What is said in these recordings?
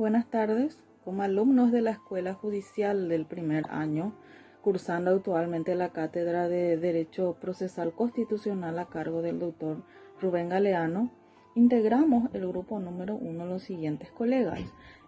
Buenas tardes. Como alumnos de la Escuela Judicial del primer año, cursando actualmente la cátedra de Derecho Procesal Constitucional a cargo del doctor Rubén Galeano, integramos el grupo número 1 los siguientes colegas: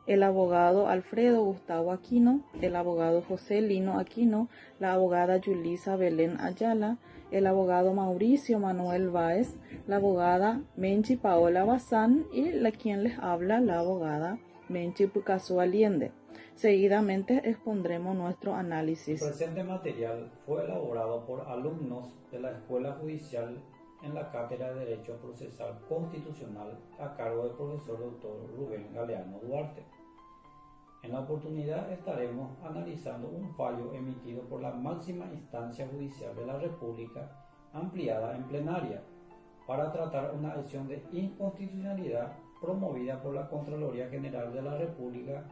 el abogado Alfredo Gustavo Aquino, el abogado José Lino Aquino, la abogada Yulisa Belén Ayala, el abogado Mauricio Manuel Báez, la abogada Menchi Paola Bazán y quien les habla, la abogada Menchi Picasso Allende. Seguidamente expondremos nuestro análisis. El presente material fue elaborado por alumnos de la Escuela Judicial en la Cátedra de Derecho Procesal Constitucional a cargo del profesor Dr. Rubén Galeano Duarte. En la oportunidad estaremos analizando un fallo emitido por la máxima instancia judicial de la República, ampliada en plenaria, para tratar una acción de inconstitucionalidad promovida por la Contraloría General de la República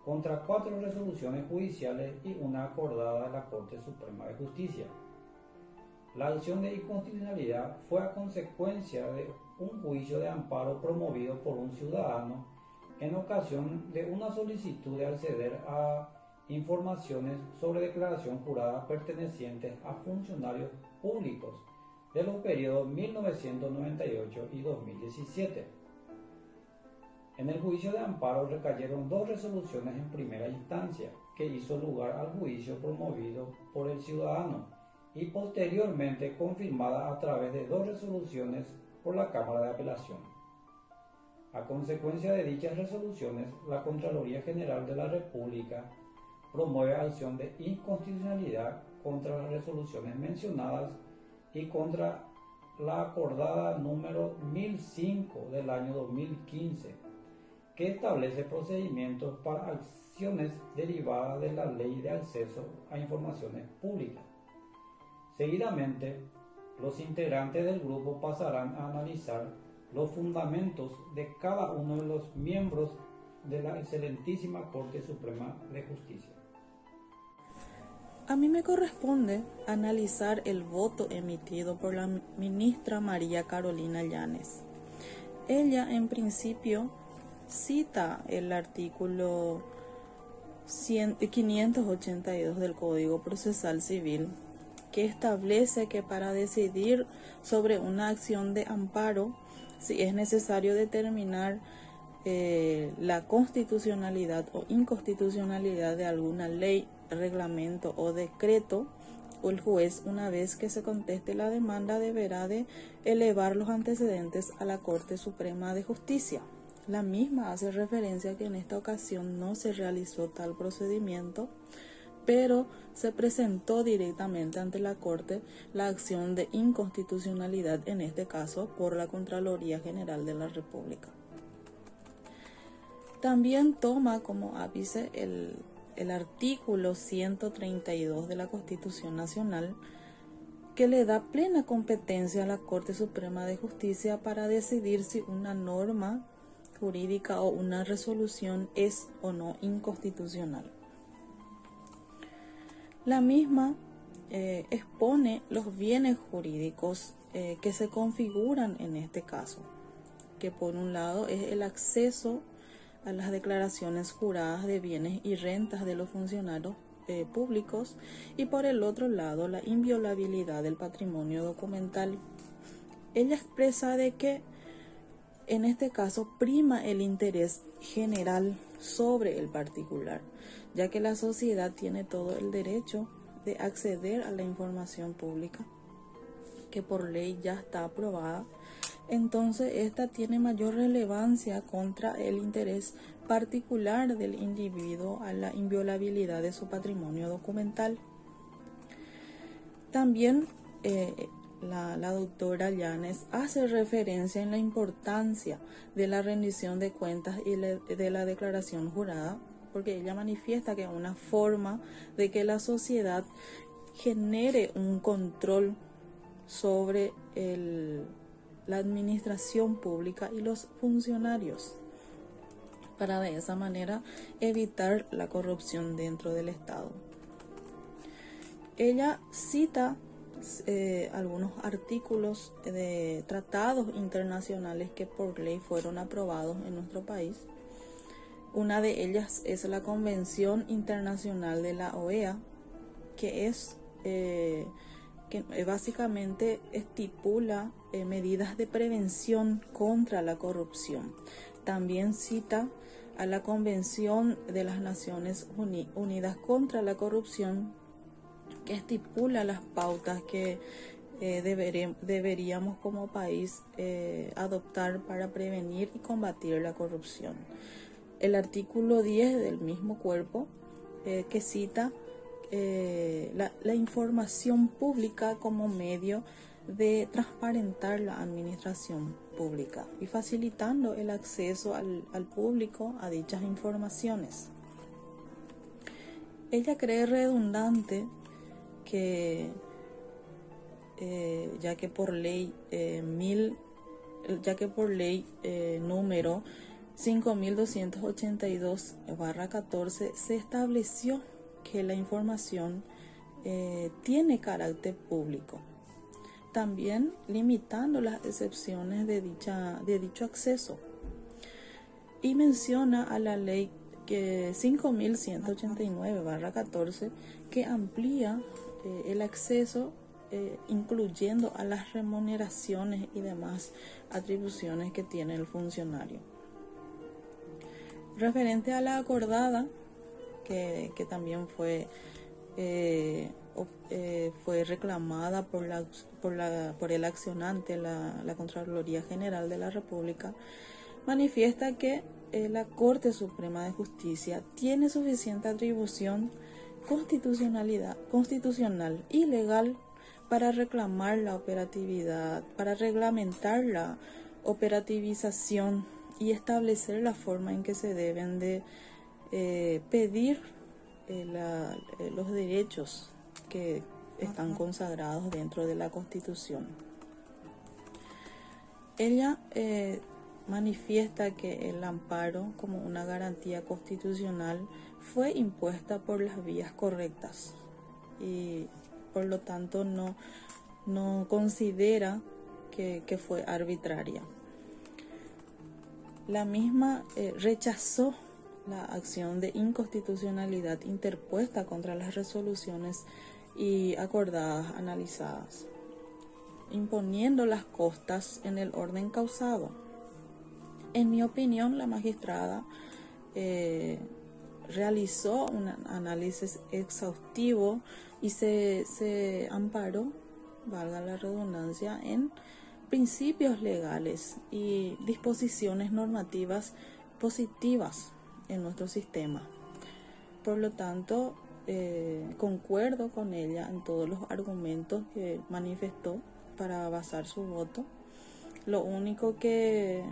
contra 4 resoluciones judiciales y una acordada de la Corte Suprema de Justicia. La acción de inconstitucionalidad fue a consecuencia de un juicio de amparo promovido por un ciudadano en ocasión de una solicitud de acceder a informaciones sobre declaración jurada pertenecientes a funcionarios públicos de los periodos 1998 y 2017. En el juicio de amparo recayeron 2 resoluciones en primera instancia que hizo lugar al juicio promovido por el ciudadano y posteriormente confirmada a través de 2 resoluciones por la Cámara de Apelación. A consecuencia de dichas resoluciones, la Contraloría General de la República promueve acción de inconstitucionalidad contra las resoluciones mencionadas y contra la acordada número 1005 del año 2015, que establece procedimientos para acciones derivadas de la Ley de Acceso a Informaciones Públicas. Seguidamente, los integrantes del grupo pasarán a analizar los fundamentos de cada uno de los miembros de la excelentísima Corte Suprema de Justicia. A mí me corresponde analizar el voto emitido por la ministra María Carolina Yanes. Ella, en principio, cita el artículo 582 del Código Procesal Civil, que establece que para decidir sobre una acción de amparo, si es necesario determinar la constitucionalidad o inconstitucionalidad de alguna ley, reglamento o decreto, o el juez, una vez que se conteste la demanda, deberá de elevar los antecedentes a la Corte Suprema de Justicia. La misma hace referencia a que en esta ocasión no se realizó tal procedimiento, pero se presentó directamente ante la Corte la acción de inconstitucionalidad, en este caso por la Contraloría General de la República. También toma como ápice el artículo 132 de la Constitución Nacional, que le da plena competencia a la Corte Suprema de Justicia para decidir si una norma jurídica o una resolución es o no inconstitucional. La misma expone los bienes jurídicos que se configuran en este caso, que por un lado es el acceso a las declaraciones juradas de bienes y rentas de los funcionarios públicos, y por el otro lado la inviolabilidad del patrimonio documental. Ella expresa de que en este caso prima el interés general sobre el particular, ya que la sociedad tiene todo el derecho de acceder a la información pública, que por ley ya está aprobada. Entonces esta tiene mayor relevancia contra el interés particular del individuo a la inviolabilidad de su patrimonio documental. También la doctora Yanes hace referencia en la importancia de la rendición de cuentas y de la declaración jurada, porque ella manifiesta que es una forma de que la sociedad genere un control sobre la administración pública y los funcionarios, para de esa manera evitar la corrupción dentro del Estado. Ella cita algunos artículos de tratados internacionales que por ley fueron aprobados en nuestro país, Una de ellas es la Convención Internacional de la OEA, que básicamente estipula medidas de prevención contra la corrupción. También cita a la Convención de las Naciones Unidas contra la Corrupción, que estipula las pautas que deberíamos como país adoptar para prevenir y combatir la corrupción. El artículo 10 del mismo cuerpo que cita la información pública como medio de transparentar la administración pública y facilitando el acceso al público a dichas informaciones. Ella cree redundante que ya que por ley número 5282/14 se estableció que la información tiene carácter público, también limitando las excepciones de dicho acceso, y menciona a la ley 5189/14 que amplía el acceso incluyendo a las remuneraciones y demás atribuciones que tiene el funcionario. Referente a la acordada, que también fue reclamada por el accionante, la Contraloría General de la República, manifiesta que la Corte Suprema de Justicia tiene suficiente atribución constitucional y legal para reclamar la operatividad, para reglamentar la operativización y establecer la forma en que se deben de pedir los derechos que están consagrados dentro de la Constitución. Ella manifiesta que el amparo como una garantía constitucional fue impuesta por las vías correctas y por lo tanto no considera que fue arbitraria. La misma rechazó la acción de inconstitucionalidad interpuesta contra las resoluciones y acordadas analizadas, imponiendo las costas en el orden causado. En mi opinión, la magistrada realizó un análisis exhaustivo y se amparó, valga la redundancia, en principios legales y disposiciones normativas positivas en nuestro sistema. Por lo tanto, concuerdo con ella en todos los argumentos que manifestó para basar su voto. Lo único que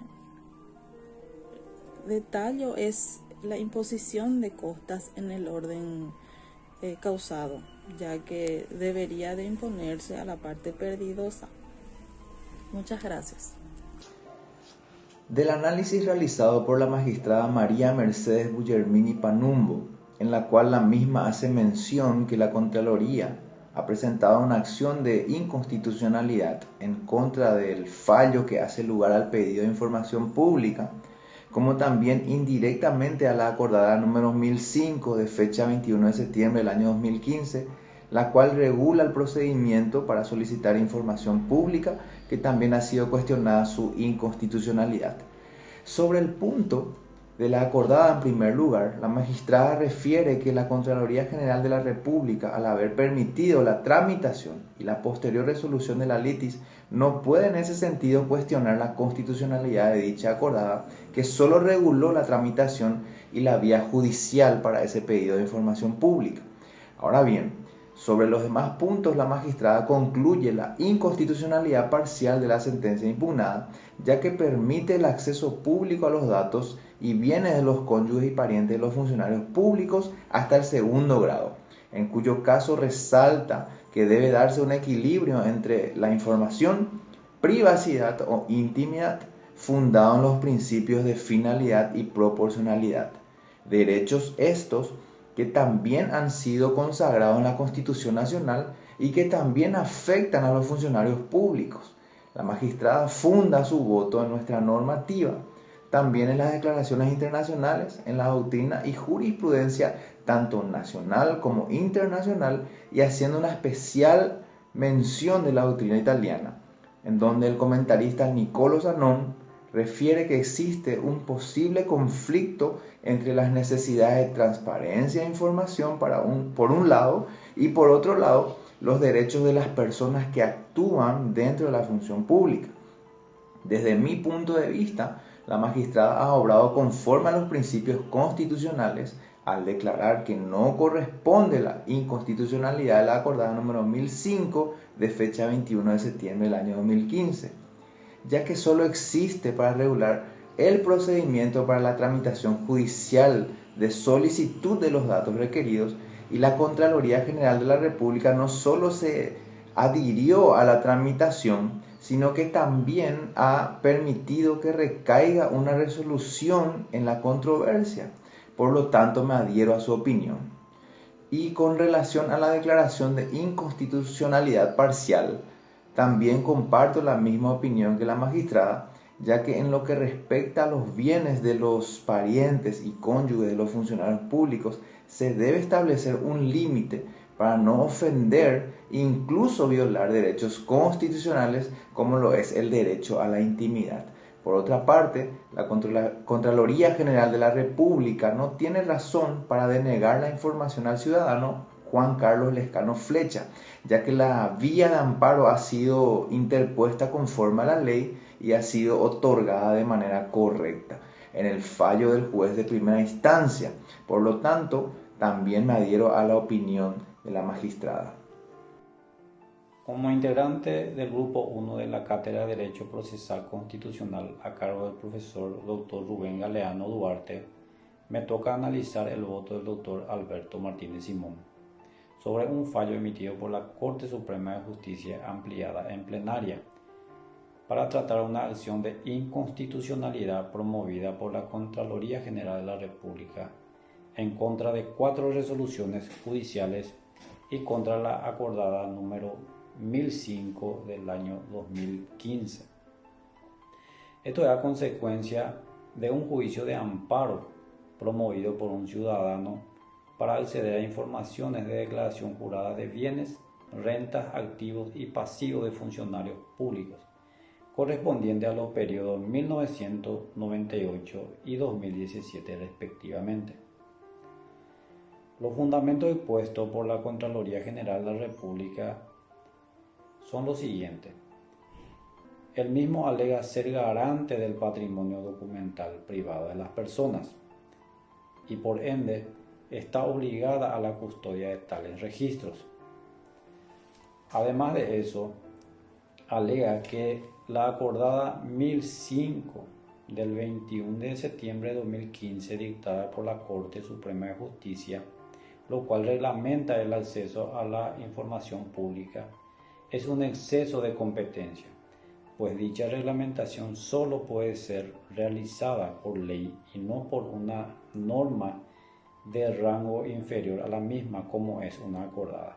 detallo es la imposición de costas en el orden causado, ya que debería de imponerse a la parte perdidosa. Muchas gracias. Del análisis realizado por la magistrada María Mercedes Bullermini Panumbo, en la cual la misma hace mención que la Contraloría ha presentado una acción de inconstitucionalidad en contra del fallo que hace lugar al pedido de información pública, como también indirectamente a la acordada número 1005 de fecha 21 de septiembre del año 2015, la cual regula el procedimiento para solicitar información pública, que también ha sido cuestionada su inconstitucionalidad. Sobre el punto de la acordada, en primer lugar, la magistrada refiere que la Contraloría General de la República, al haber permitido la tramitación y la posterior resolución de la litis, no puede en ese sentido cuestionar la constitucionalidad de dicha acordada, que solo reguló la tramitación y la vía judicial para ese pedido de información pública. Ahora bien, sobre los demás puntos, la magistrada concluye la inconstitucionalidad parcial de la sentencia impugnada, ya que permite el acceso público a los datos y bienes de los cónyuges y parientes de los funcionarios públicos hasta el segundo grado, en cuyo caso resalta que debe darse un equilibrio entre la información, privacidad o intimidad, fundado en los principios de finalidad y proporcionalidad, derechos estos que también han sido consagrados en la Constitución Nacional y que también afectan a los funcionarios públicos. La magistrada funda su voto en nuestra normativa, también en las declaraciones internacionales, en la doctrina y jurisprudencia tanto nacional como internacional, y haciendo una especial mención de la doctrina italiana, en donde el comentarista Niccolò Zanon refiere que existe un posible conflicto entre las necesidades de transparencia e información por un lado, y por otro lado los derechos de las personas que actúan dentro de la función pública. Desde mi punto de vista, la magistrada ha obrado conforme a los principios constitucionales al declarar que no corresponde la inconstitucionalidad de la acordada número 1005 de fecha 21 de septiembre del año 2015, ya que solo existe para regular el procedimiento para la tramitación judicial de solicitud de los datos requeridos, y la Contraloría General de la República no solo se adhirió a la tramitación, sino que también ha permitido que recaiga una resolución en la controversia. Por lo tanto, me adhiero a su opinión. Y con relación a la declaración de inconstitucionalidad parcial, también comparto la misma opinión que la magistrada, ya que en lo que respecta a los bienes de los parientes y cónyuges de los funcionarios públicos, se debe establecer un límite para no ofender e incluso violar derechos constitucionales como lo es el derecho a la intimidad. Por otra parte, la Contraloría General de la República no tiene razón para denegar la información al ciudadano Juan Carlos Lescano Flecha, ya que la vía de amparo ha sido interpuesta conforme a la ley y ha sido otorgada de manera correcta en el fallo del juez de primera instancia. Por lo tanto, también me adhiero a la opinión de la magistrada. Como integrante del Grupo 1 de la Cátedra de Derecho Procesal Constitucional a cargo del profesor Dr. Rubén Galeano Duarte, me toca analizar el voto del Dr. Alberto Martínez Simón sobre un fallo emitido por la Corte Suprema de Justicia ampliada en plenaria para tratar una acción de inconstitucionalidad promovida por la Contraloría General de la República en contra de 4 resoluciones judiciales y contra la acordada número 1005 del año 2015. Esto es a consecuencia de un juicio de amparo promovido por un ciudadano para acceder a informaciones de declaración jurada de bienes, rentas, activos y pasivos de funcionarios públicos, correspondiente a los periodos 1998 y 2017 respectivamente. Los fundamentos expuestos por la Contraloría General de la República son los siguientes. El mismo alega ser garante del patrimonio documental privado de las personas y por ende está obligada a la custodia de tales registros. Además de eso, alega que la acordada 1005 del 21 de septiembre de 2015 dictada por la Corte Suprema de Justicia, lo cual reglamenta el acceso a la información pública, es un exceso de competencia, pues dicha reglamentación solo puede ser realizada por ley y no por una norma de rango inferior a la misma como es una acordada.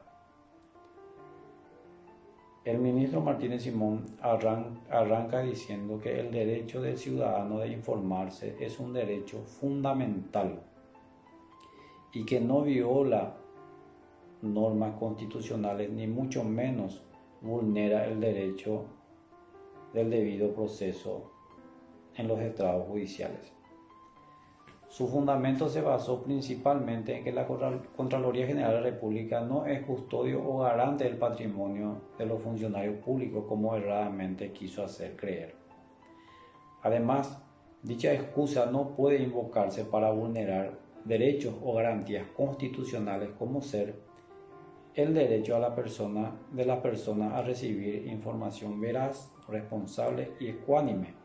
El ministro Martínez Simón arranca diciendo que el derecho del ciudadano de informarse es un derecho fundamental y que no viola normas constitucionales ni mucho menos vulnera el derecho del debido proceso en los estrados judiciales. Su fundamento se basó principalmente en que la Contraloría General de la República no es custodio o garante del patrimonio de los funcionarios públicos como erradamente quiso hacer creer. Además, dicha excusa no puede invocarse para vulnerar derechos o garantías constitucionales como ser el derecho de la persona a recibir información veraz, responsable y ecuánime,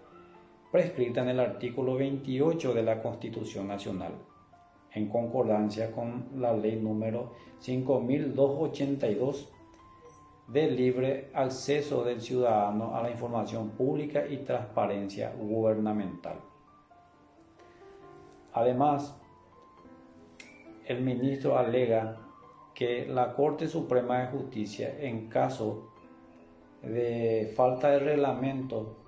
prescrita en el artículo 28 de la Constitución Nacional, en concordancia con la Ley número 5282 de libre acceso del ciudadano a la información pública y transparencia gubernamental. Además, el ministro alega que la Corte Suprema de Justicia, en caso de falta de reglamento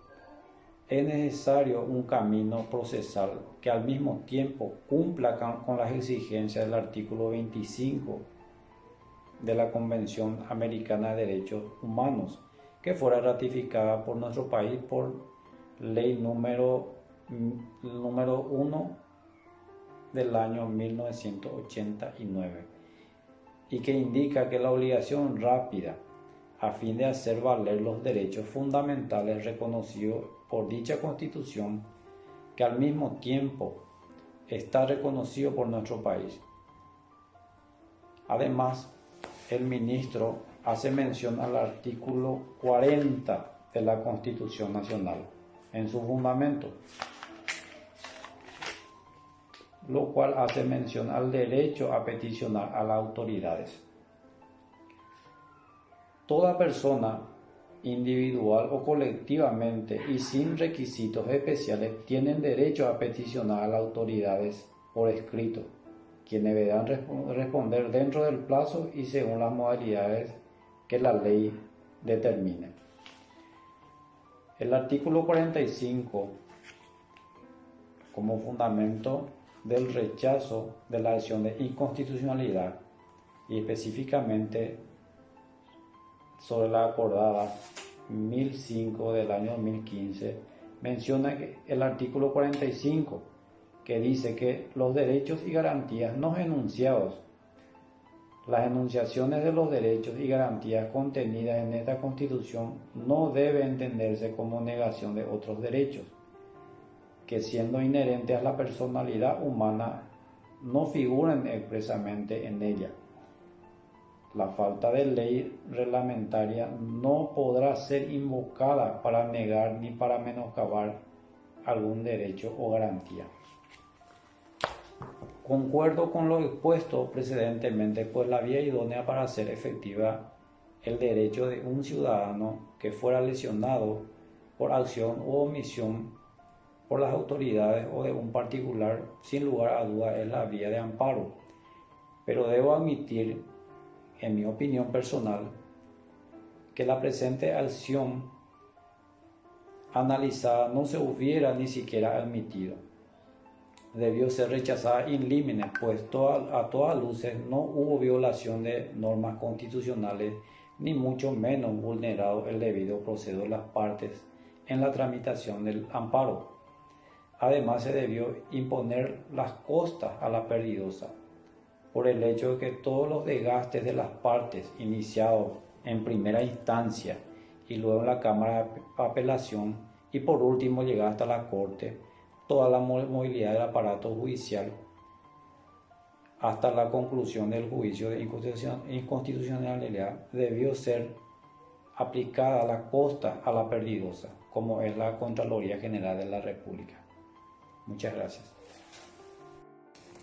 es necesario un camino procesal que al mismo tiempo cumpla con las exigencias del artículo 25 de la Convención Americana de Derechos Humanos, que fuera ratificada por nuestro país por ley número 1 del año 1989, y que indica que la obligación rápida a fin de hacer valer los derechos fundamentales reconocidos por dicha Constitución, que al mismo tiempo está reconocido por nuestro país. Además, el ministro hace mención al artículo 40 de la Constitución Nacional en su fundamento, lo cual hace mención al derecho a peticionar a las autoridades. Toda persona, individual o colectivamente y sin requisitos especiales, tienen derecho a peticionar a las autoridades por escrito, quienes deberán responder dentro del plazo y según las modalidades que la ley determine. El artículo 45, como fundamento del rechazo de la acción de inconstitucionalidad, y específicamente sobre la acordada 1005 del año 2015, menciona que el artículo 45, que dice que los derechos y garantías no enunciados, las enunciaciones de los derechos y garantías contenidas en esta Constitución no debe entenderse como negación de otros derechos, que siendo inherentes a la personalidad humana no figuran expresamente en ella. La falta de ley reglamentaria no podrá ser invocada para negar ni para menoscabar algún derecho o garantía. Concuerdo con lo expuesto precedentemente, pues la vía idónea para hacer efectiva el derecho de un ciudadano que fuera lesionado por acción u omisión por las autoridades o de un particular, sin lugar a duda, es la vía de amparo. Pero debo admitir, en mi opinión personal, que la presente acción analizada no se hubiera ni siquiera admitido. Debió ser rechazada in limine, pues a todas luces no hubo violación de normas constitucionales, ni mucho menos vulnerado el debido proceso de las partes en la tramitación del amparo. Además, se debió imponer las costas a la perdidosa, por el hecho de que todos los desgastes de las partes, iniciados en primera instancia y luego en la Cámara de Apelación y por último llegar hasta la Corte, toda la movilidad del aparato judicial hasta la conclusión del juicio de inconstitucionalidad debió ser aplicada a la costa a la perdidosa, como es la Contraloría General de la República. Muchas gracias.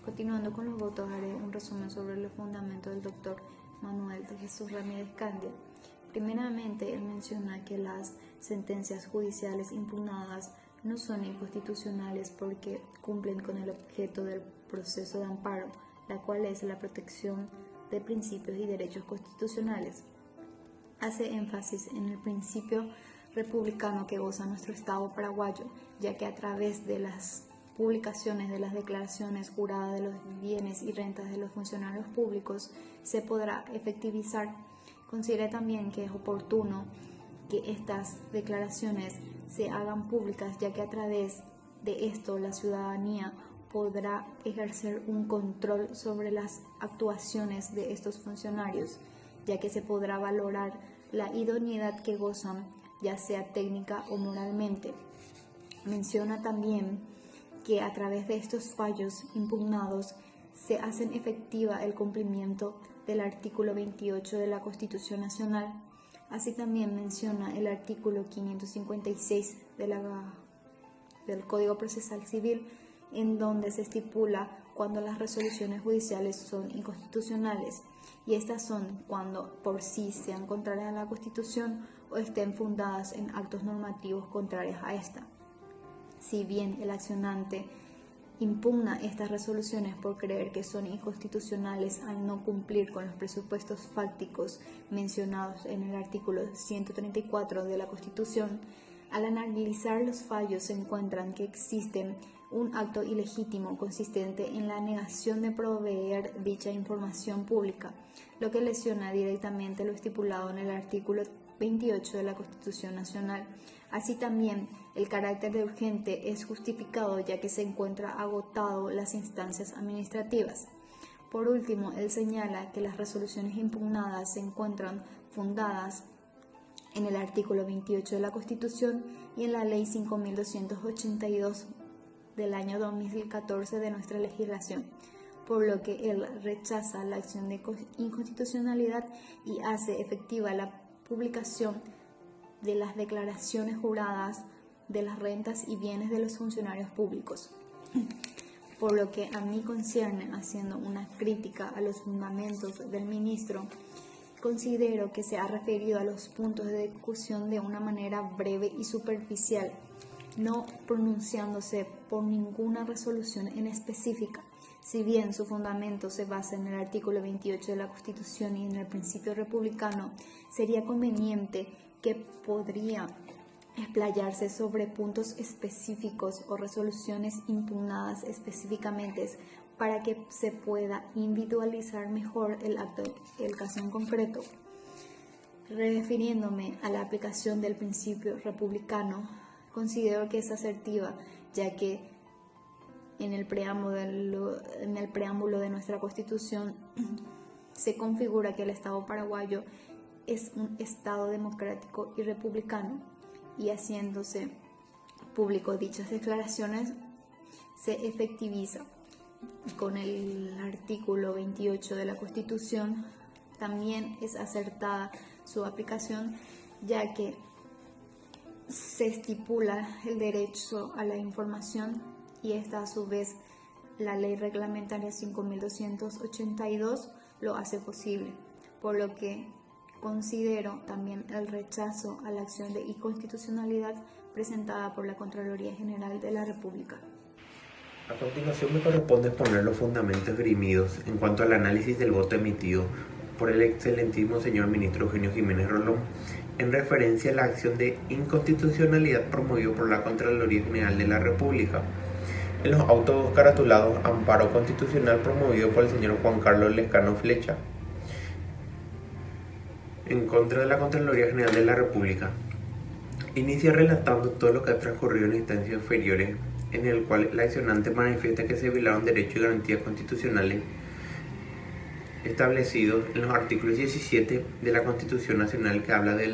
Continuando con los votos, haré un resumen sobre los fundamentos del doctor Manuel de Jesús Ramírez Candia. Primeramente, él menciona que las sentencias judiciales impugnadas no son inconstitucionales porque cumplen con el objeto del proceso de amparo, la cual es la protección de principios y derechos constitucionales. Hace énfasis en el principio republicano que goza nuestro Estado paraguayo, ya que a través de las publicaciones de las declaraciones juradas de los bienes y rentas de los funcionarios públicos se podrá efectivizar. Considera también que es oportuno que estas declaraciones se hagan públicas, ya que a través de esto la ciudadanía podrá ejercer un control sobre las actuaciones de estos funcionarios, ya que se podrá valorar la idoneidad que gozan, ya sea técnica o moralmente. Menciona también que a través de estos fallos impugnados se hacen efectiva el cumplimiento del artículo 28 de la Constitución Nacional. Así también menciona el artículo 556 del Código Procesal Civil, en donde se estipula cuando las resoluciones judiciales son inconstitucionales, y estas son cuando por sí sean contrarias a la Constitución o estén fundadas en actos normativos contrarios a esta. Si bien el accionante impugna estas resoluciones por creer que son inconstitucionales al no cumplir con los presupuestos fácticos mencionados en el artículo 134 de la Constitución, Al analizar los fallos se encuentran que existe un acto ilegítimo consistente en la negación de proveer dicha información pública, lo que lesiona directamente lo estipulado en el artículo 28 de la Constitución Nacional. Así también, el carácter de urgente es justificado ya que se encuentra agotado las instancias administrativas. Por último, él señala que las resoluciones impugnadas se encuentran fundadas en el artículo 28 de la Constitución y en la Ley 5.282 del año 2014 de nuestra legislación, por lo que él rechaza la acción de inconstitucionalidad y hace efectiva la publicación de las declaraciones juradas de las rentas y bienes de los funcionarios públicos. Por lo que a mí concierne, haciendo una crítica a los fundamentos del ministro, considero que se ha referido a los puntos de discusión de una manera breve y superficial, no pronunciándose por ninguna resolución en específica. Si bien su fundamento se basa en el artículo 28 de la Constitución y en el principio republicano, sería conveniente que podría explayarse sobre puntos específicos o resoluciones impugnadas específicamente para que se pueda individualizar mejor el caso en concreto. Refiriéndome a la aplicación del principio republicano, considero que es asertiva, ya que en el preámbulo de nuestra Constitución se configura que el Estado paraguayo es un Estado democrático y republicano, y haciéndose público dichas declaraciones se efectiviza. Con el artículo 28 de la Constitución también es acertada su aplicación, ya que se estipula el derecho a la información y esta a su vez la ley reglamentaria 5.282 lo hace posible, por lo que considero también el rechazo a la acción de inconstitucionalidad presentada por la Contraloría General de la República. A continuación me corresponde exponer los fundamentos esgrimidos en cuanto al análisis del voto emitido por el excelentísimo señor ministro Eugenio Jiménez Rolón en referencia a la acción de inconstitucionalidad promovida por la Contraloría General de la República en los autos caratulados Amparo Constitucional promovido por el señor Juan Carlos Lescano Flecha en contra de la Contraloría General de la República. Inicia relatando todo lo que ha transcurrido en instancias inferiores, en el cual el accionante manifiesta que se violaron derechos y garantías constitucionales establecidos en los artículos 17 de la Constitución Nacional, que habla de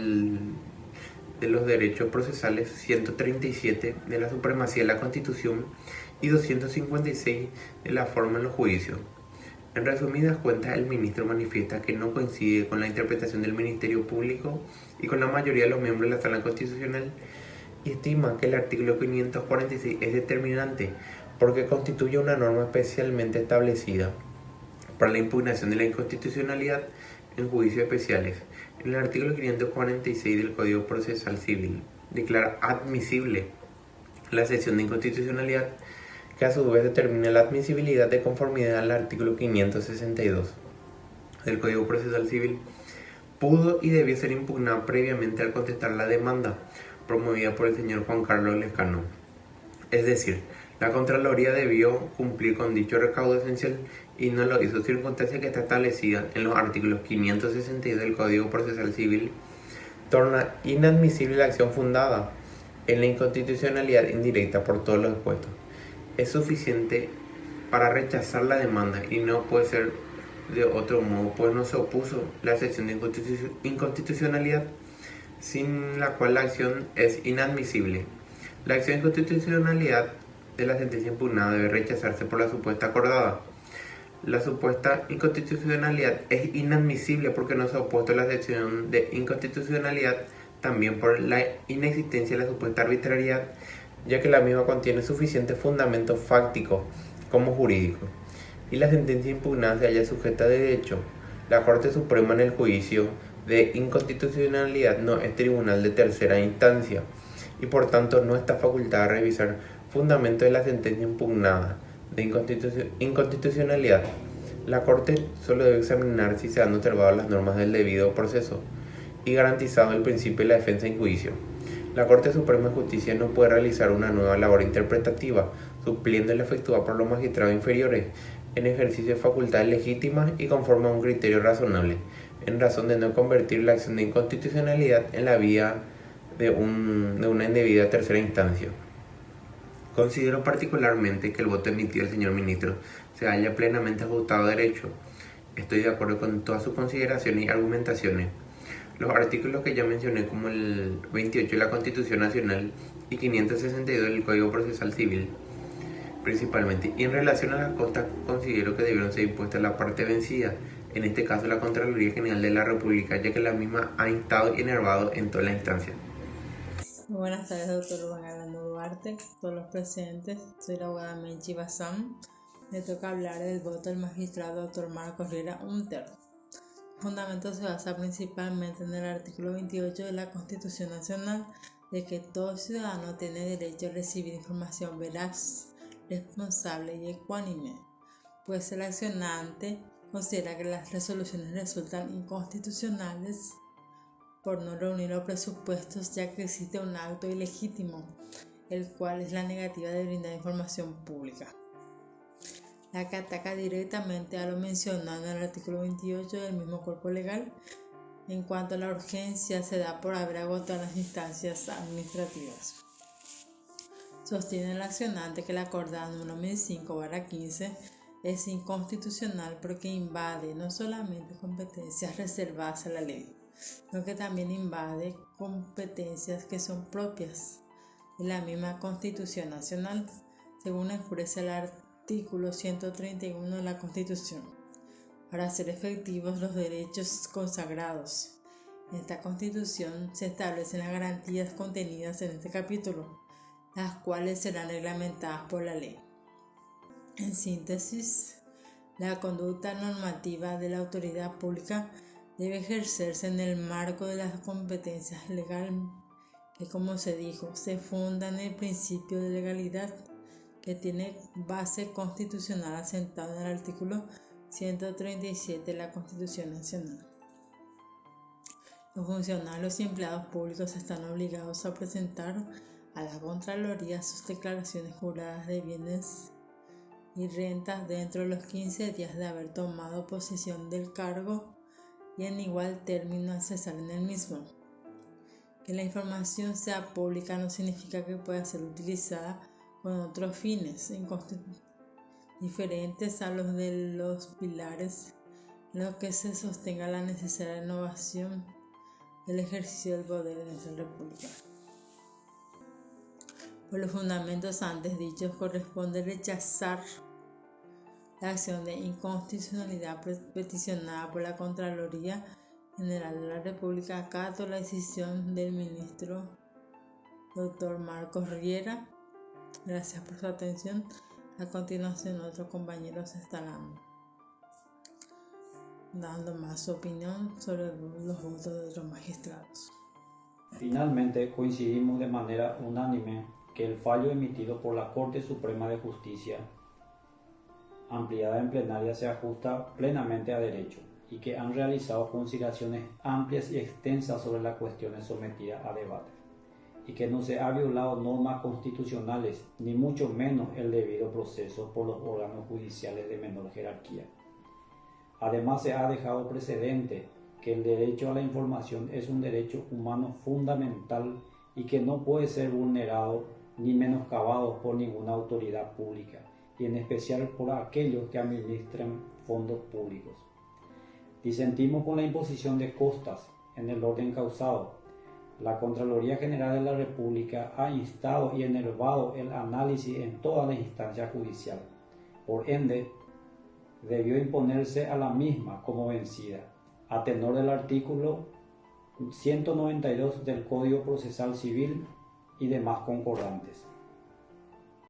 los derechos procesales, 137 de la supremacía de la Constitución y 256 de la forma en los juicios. En resumidas cuentas, el ministro manifiesta que no coincide con la interpretación del Ministerio Público y con la mayoría de los miembros de la Sala Constitucional y estima que el artículo 546 es determinante porque constituye una norma especialmente establecida para la impugnación de la inconstitucionalidad en juicios especiales. En el artículo 546 del Código Procesal Civil declara admisible la sección de inconstitucionalidad, que a su vez determina la admisibilidad de conformidad al artículo 562 del Código Procesal Civil. Pudo y debió ser impugnada previamente al contestar la demanda promovida por el señor Juan Carlos Lescano. Es decir, la Contraloría debió cumplir con dicho recaudo esencial y no lo hizo, circunstancia que está establecida en los artículos 562 del Código Procesal Civil. Torna inadmisible la acción fundada en la inconstitucionalidad indirecta por todos los expuestos. Es suficiente para rechazar la demanda y no puede ser de otro modo, pues no se opuso la sección de inconstitucionalidad, sin la cual la acción es inadmisible. La acción de inconstitucionalidad de la sentencia impugnada debe rechazarse por la supuesta acordada. La supuesta inconstitucionalidad es inadmisible porque no se ha opuesto a la sección de inconstitucionalidad, también por la inexistencia de la supuesta arbitrariedad, ya que la misma contiene suficiente fundamento fáctico como jurídico, y la sentencia impugnada se halla sujeta de derecho. La Corte Suprema en el juicio de inconstitucionalidad no es tribunal de tercera instancia y por tanto no está facultada a revisar fundamento de la sentencia impugnada de inconstitucionalidad. La Corte solo debe examinar si se han observado las normas del debido proceso y garantizado el principio de la defensa en juicio. La Corte Suprema de Justicia no puede realizar una nueva labor interpretativa, supliendo la efectuada por los magistrados inferiores, en ejercicio de facultades legítimas y conforme a un criterio razonable, en razón de no convertir la acción de inconstitucionalidad en la vía de una indebida tercera instancia. Considero particularmente que el voto emitido del señor ministro se halla plenamente ajustado a derecho. Estoy de acuerdo con todas sus consideraciones y argumentaciones. Los artículos que ya mencioné, como el 28 de la Constitución Nacional y 562 del Código Procesal Civil, principalmente. Y en relación a las costas, considero que debieron ser impuestas la parte vencida, en este caso la Contraloría General de la República, ya que la misma ha instado y enervado en toda la instancia. Muy buenas tardes, doctor Rubén Galeno Duarte, todos los presentes. Soy la abogada Menchi Bazán. Me toca hablar del voto del magistrado doctor Marcos Riera Hunter. El fundamento se basa principalmente en el artículo 28 de la Constitución Nacional, de que todo ciudadano tiene derecho a recibir información veraz, responsable y ecuánime, pues el accionante considera que las resoluciones resultan inconstitucionales por no reunir los presupuestos, ya que existe un acto ilegítimo, el cual es la negativa de brindar información pública, la que ataca directamente a lo mencionado en el artículo 28 del mismo cuerpo legal. En cuanto a la urgencia, se da por haber agotado las instancias administrativas. Sostiene el accionante que la acordada número 1005/15 es inconstitucional porque invade no solamente competencias reservadas a la ley, sino que también invade competencias que son propias de la misma Constitución Nacional, según expresa el artículo 131 de la Constitución, para hacer efectivos los derechos consagrados. En esta Constitución se establecen las garantías contenidas en este capítulo, las cuales serán reglamentadas por la ley. En síntesis, la conducta normativa de la autoridad pública debe ejercerse en el marco de las competencias legales que, como se dijo, se funda en el principio de legalidad, que tiene base constitucional asentado en el artículo 137 de la Constitución Nacional. Los funcionarios y empleados públicos están obligados a presentar a la Contraloría sus declaraciones juradas de bienes y rentas dentro de los 15 días de haber tomado posesión del cargo y en igual término al cesar en el mismo. Que la información sea pública no significa que pueda ser utilizada con otros fines diferentes a los de los pilares en los que se sostenga la necesaria renovación del ejercicio del poder en nuestra República. Por los fundamentos antes dichos, corresponde rechazar la acción de inconstitucionalidad peticionada por la Contraloría General de la República. Acato la decisión del ministro doctor Marcos Riera. Gracias por su atención. A continuación, otros compañeros estarán dando más su opinión sobre los votos de otros magistrados. Finalmente, coincidimos de manera unánime que el fallo emitido por la Corte Suprema de Justicia, ampliada en plenaria, se ajusta plenamente a derecho y que han realizado consideraciones amplias y extensas sobre las cuestiones sometidas a debate, y que no se ha violado normas constitucionales, ni mucho menos el debido proceso por los órganos judiciales de menor jerarquía. Además, se ha dejado precedente que el derecho a la información es un derecho humano fundamental y que no puede ser vulnerado ni menoscabado por ninguna autoridad pública, y en especial por aquellos que administran fondos públicos. Disentimos con la imposición de costas en el orden causado. La Contraloría General de la República ha instado y enervado el análisis en toda la instancia judicial. Por ende, debió imponerse a la misma como vencida, a tenor del artículo 192 del Código Procesal Civil y demás concordantes.